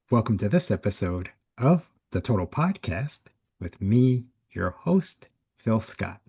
Welcome to this episode of the Total Podcast with me, your host, Phil Scott.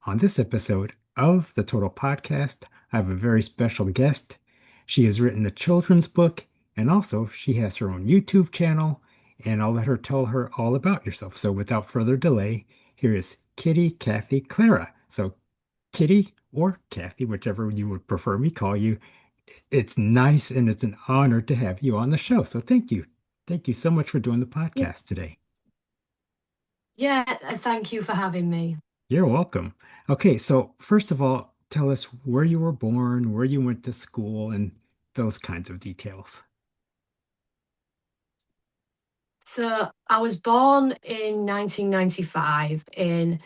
On this episode of the Total Podcast, I have a very special guest. She has written a children's book and also she has her own YouTube channel, and I'll let her tell her all about yourself. So without further delay, here is Kitty Kathy Clara. So Kitty or Kathy, whichever you would prefer me call you, it's nice and it's an honor to have you on the show. So thank you. Thank you so much for doing the Yeah, podcast today. thank you for having me. You're welcome. Okay, so first of all, tell us where you were born, where you went to school, and those kinds of details. So I was born in 1995 in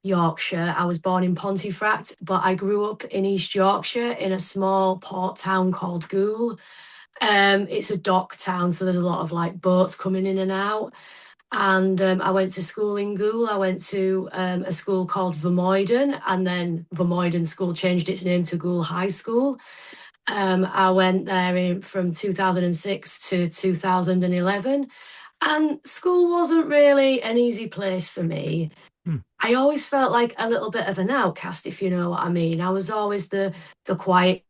Yorkshire. I was born in Pontefract, but I grew up in East Yorkshire in a small port town called Goole. It's a dock town, so there's a lot of like boats coming in and out. And I went to school in Goole. I went to a school called Vermoiden, and then Vermoiden School changed its name to Goole High School. I went there from 2006 to 2011, and school wasn't really an easy place for me. Hmm. I always felt like a little bit of an outcast, if you know what I mean. I was always the quiet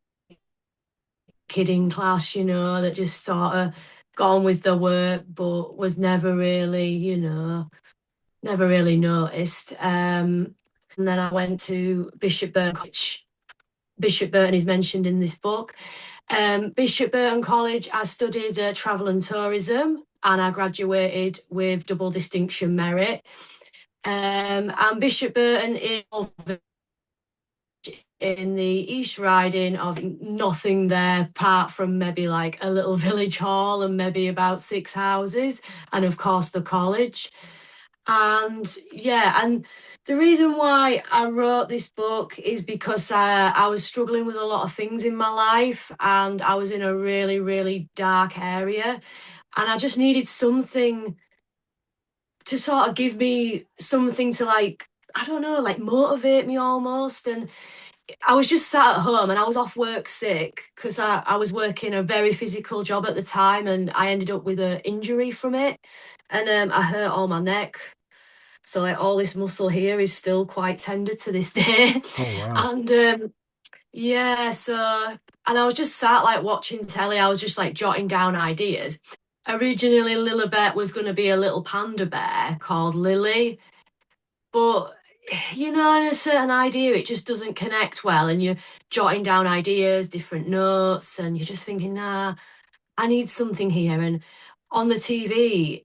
kid in class, that just sort of got on with the work, but was never really, never really noticed. And then I went to Bishop Burton College. Bishop Burton is mentioned in this book. Bishop Burton College, I studied travel and tourism, and I graduated with double distinction merit. And Bishop Burton is in the East Riding of nothing there apart from maybe like a little village hall and maybe about six houses, and of course the college. And yeah, and the reason why I wrote this book is because I was struggling with a lot of things in my life, and I was in a really, really dark area. And I just needed something to sort of give me something to like, I don't know, like motivate me almost. And I was just sat at home and I was off work sick because I was working a very physical job at the time, and I ended up with an injury from it. And I hurt all my neck. So like all this muscle here is still quite tender to this day. Oh, wow. And yeah, so and I was just sat like watching telly. I was just like jotting down ideas. Originally, Lilibet was going to be a little panda bear called Lily, but in a certain idea, it just doesn't connect well. And you're jotting down ideas, different notes, and you're just thinking, nah, I need something here. And on the TV,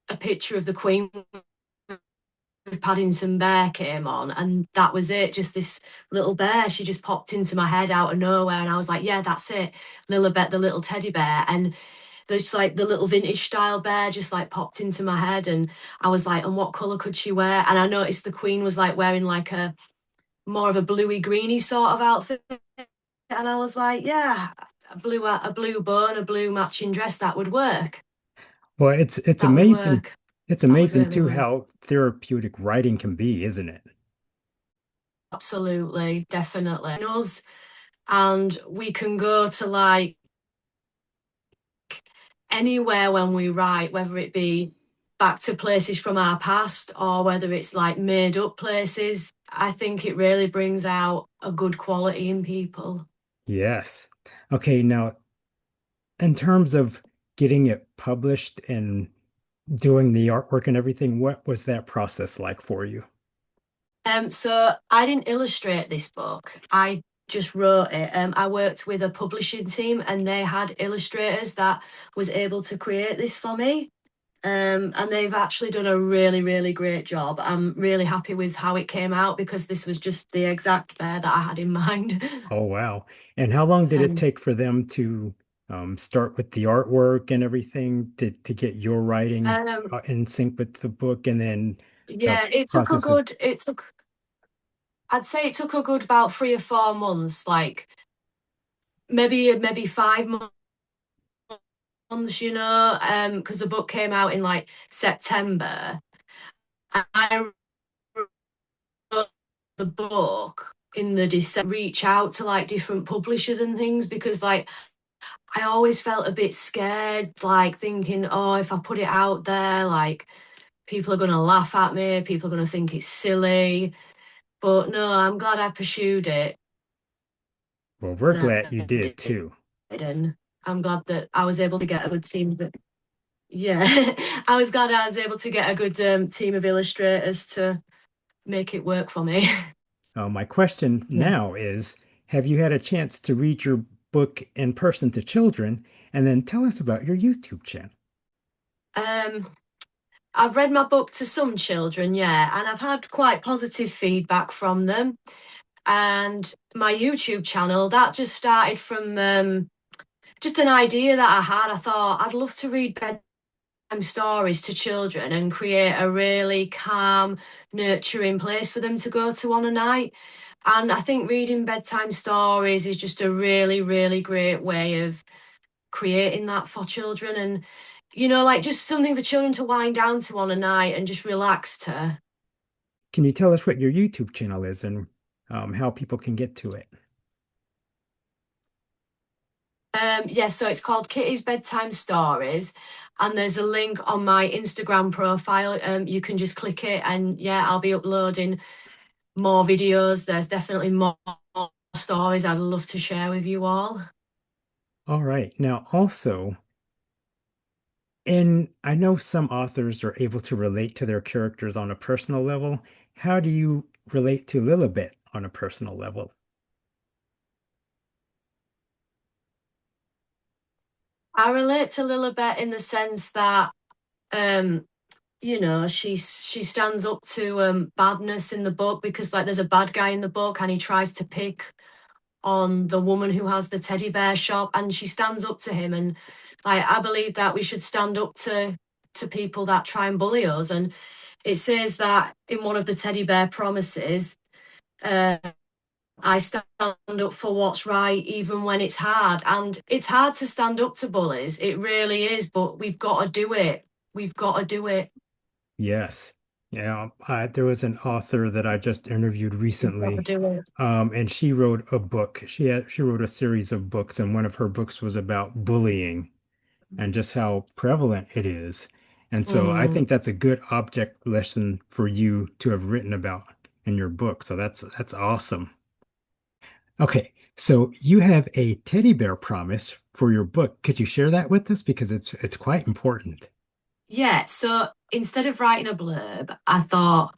a picture of the Queen Paddington Bear came on, and that was it. Just this little bear. She just popped into my head out of nowhere, and I was like, "Yeah, that's it." Lilibet, the little teddy bear, and there's like the little vintage style bear just like popped into my head, and I was like, "And what color could she wear?" And I noticed the Queen was like wearing like a more of a bluey greeny sort of outfit, and I was like, "Yeah, a blue bow and a blue matching dress that would work. Well, it's That would amazing. work. It's That would amazing really too work." how therapeutic writing can be, isn't it? Absolutely, definitely. And we can go to like anywhere when we write, whether it be back to places from our past or whether it's like made up places. I think it really brings out a good quality in people. Yes. Okay, now in terms of getting it published and doing the artwork and everything, what was that process like for you? So I didn't illustrate this book. I just wrote it. I worked with a publishing team, and they had illustrators that was able to create this for me. And they've actually done a really, really great job. I'm really happy with how it came out because this was just the exact bear that I had in mind. Oh, wow. And how long did it um, take for them to start with the artwork and everything to get your writing um, in sync with the book and then the yeah, it took a process of, good, I'd say it took a good about 3 or 4 months, like maybe 5 months, because the book came out in like September. I wrote the book in the December, reach out to like different publishers and things because like I always felt a bit scared, like thinking, oh, if I put it out there, like people are going to laugh at me, people are going to think it's silly. But no, I'm glad I pursued it. Well, we're And glad you I did did. too. And I'm glad that I was able to get a good team. But yeah, I was glad I was able to get a good team of illustrators to make it work for me. My question Yeah. now is, have you had a chance to read your book in person to children? And then tell us about your YouTube channel. Um, I've read my book to some children, yeah, and I've had quite positive feedback from them. And my YouTube channel, that just started from just an idea that I had. I thought I'd love to read bedtime stories to children and create a really calm, nurturing place for them to go to on a night. And I think reading bedtime stories is just a really, really great way of creating that for children. And, like just something for children to wind down to on a night and just relax to. Can you tell us what your YouTube channel is and how people can get to it? Yeah, so it's called Kitty's Bedtime Stories, and there's a link on my Instagram profile. You can just click it, and yeah, I'll be uploading more videos. There's definitely more stories I'd love to share with you all. All right. Now, also, and I know some authors are able to relate to their characters on a personal level. How do you relate to Lilibet on a personal level? I relate to Lilibet in the sense that um, she stands up to badness in the book because like there's a bad guy in the book and he tries to pick on the woman who has the teddy bear shop and she stands up to him and like I believe that we should stand up to people that try and bully us and it says that in one of the teddy bear promises uh, I stand up for what's right even when it's hard and it's hard to stand up to bullies, it really is, but we've got to do it, we've got to do it, Yes. Yeah, there was an author that I just interviewed we've got to recently, do it. and she wrote a book. She wrote a series of books, and one of her books was about bullying and just how prevalent it is. And so I Mm. think that's a good object lesson for you to have written about in your book. So that's awesome. Okay, so you have a teddy bear promise for your book. Could you share that with us? Because it's quite important. Yeah, so instead of writing a blurb, I thought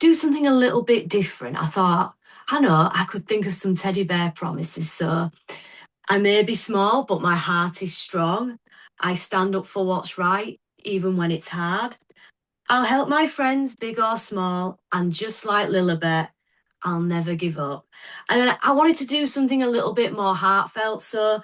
do something a little bit different. I thought, I know, I could think of some teddy bear promises. So I may be small, but my heart is strong. I stand up for what's right, even when it's hard. I'll help my friends, big or small, and just like Lilibet, I'll never give up. And then I wanted to do something a little bit more heartfelt. So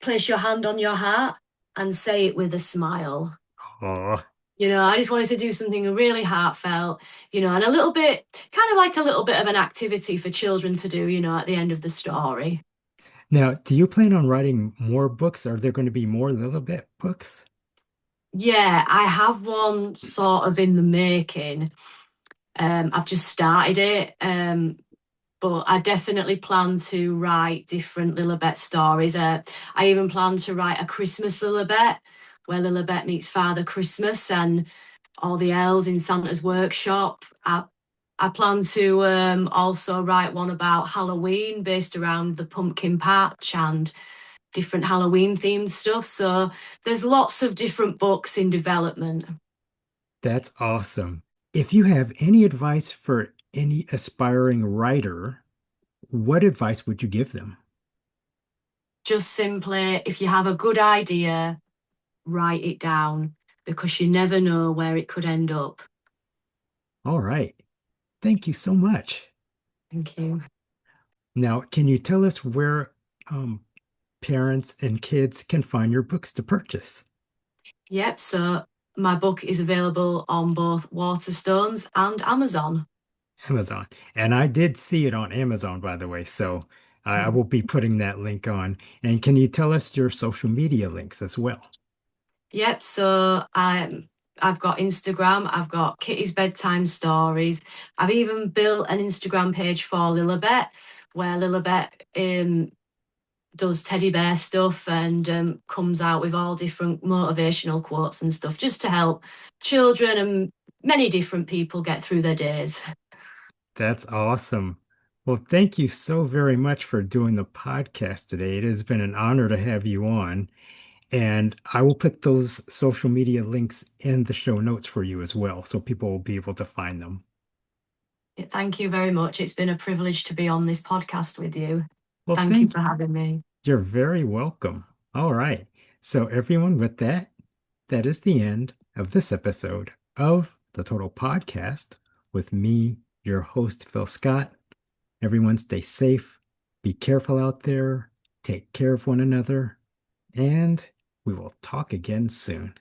place your hand on your heart and say it with a smile. Oh, I just wanted to do something really heartfelt, and a little bit, kind of like a little bit of an activity for children to do, at the end of the story. now, do you plan on writing more books? Are there going to be more Lilibet books? Yeah, I have one sort of in the making. I've just started it, but I definitely plan to write different Lilibet stories. I even plan to write a Christmas Lilibet, where Lilibet meets Father Christmas and all the elves in Santa's workshop. I plan to also write one about Halloween based around the pumpkin patch and different Halloween themed stuff. So there's lots of different books in development. That's awesome. If you have any advice for any aspiring writer, what advice would you give them? Just simply, if you have a good idea, write it down because you never know where it could end up. All right. Thank you so much. Thank you. Now, can you tell us where um, parents and kids can find your books to purchase? Yep, so my book is available on both Waterstones and Amazon. Amazon. And I did see it on Amazon, by the way. So I will be putting that link on. And can you tell us your social media links as well? Yep. So I've got Instagram. I've got Kitty's Bedtime Stories. I've even built an Instagram page for Lilibet, where Lilibet does teddy bear stuff and comes out with all different motivational quotes and stuff just to help children and many different people get through their days. That's awesome. Well, thank you so very much for doing the podcast today. It has been an honor to have you on. And I will put those social media links in the show notes for you as well, so people will be able to find them. Thank you very much. It's been a privilege to be on this podcast with you. Well, Thank you for having me. you're very welcome. All right. So, everyone, with that, that is the end of this episode of the Total Podcast with me, your host, Phil Scott. Everyone, stay safe, be careful out there, take care of one another, and we will talk again soon.